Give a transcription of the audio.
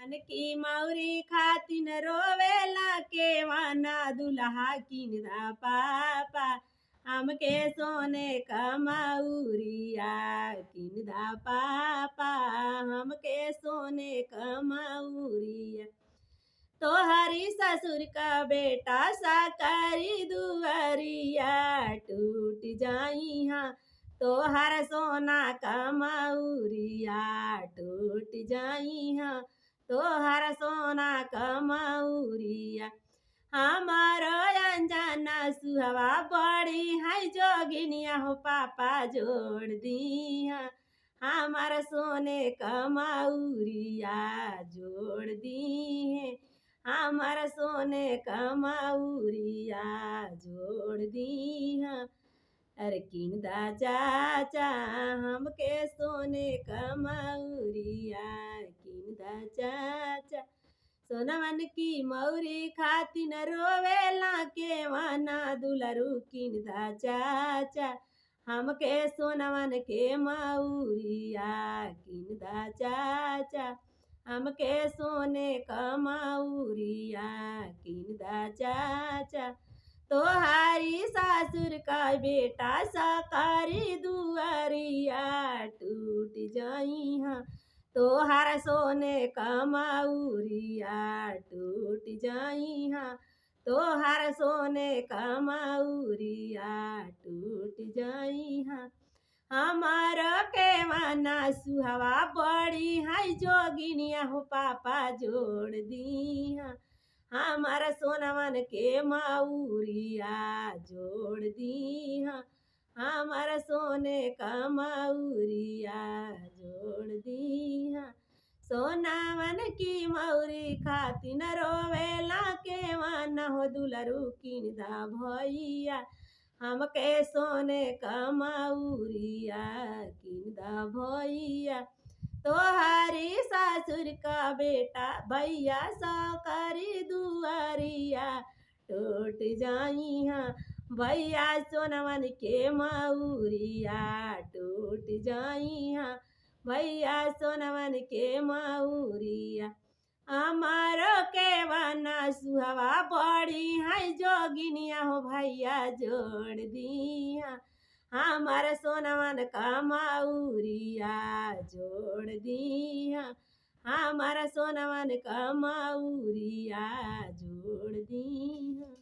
सोनवन की मौरी खातिन रोवेला केवाना दुल्हा किनदा पापा हमके सोने का मौरिया किनदा पापा हमके सोने का मौरिया तोहरी ससुर का बेटा साकारी दुआरिया टूट जाई हाँ तोहर सोना का मौरिया टूट जाई हाँ तोहर सोना का मौरिया हमारो अंजना सुहवा बड़ी है जोगिनिया हो पापा जोड़ दी हाँ हमार सोने का मौरिया जोड़ दी है हमार सोने का मौरिया जोड़ दी हाँ अरे किनदा चाचा हमके सोने का मौरिया किनदा चाचा सोनवन की मौरी खातिन रोवेला केवाना दुलरू किनदा चाचा हमके सोनवन के मौरिया किनदा चाचा हमके सोने का मौरिया किनदा चाचा तोहारी सासुर का बेटा साकारी दुआरिया टूट जाई हाँ तोहार सोने का मौरिया टूट जाई हाँ तोहार सोने का मौरिया टूट जाई हाँ हमार के माना सुहवा बड़ी है जोगिनिया हो पापा जोड़ दी हाँ हमार सोनवन के मौरिया जोड़ दी हाँ हमार सोने का मौरिया जोड़ दी हाँ सोनावन की मौरी खातिन रोवेला के वन हो दुलरू किनदा भैया हमके सोने का मौरिया किनदा भैया तोहारी सासुर का बेटा भैया साकारी दुआरिया टूट जाई हाँ भैया सोनवन के मौरिया टूट जाई हाँ भैया सोनवन के मौरिया हमारो के वाना सुहवा बड़ी है जोगिनिया हो भैया जोड़ दी हाँ हमार सोनवन का मौरिया जोड़ दी हाँ हमार सोनवन का मौरिया जोड़ दी हाँ।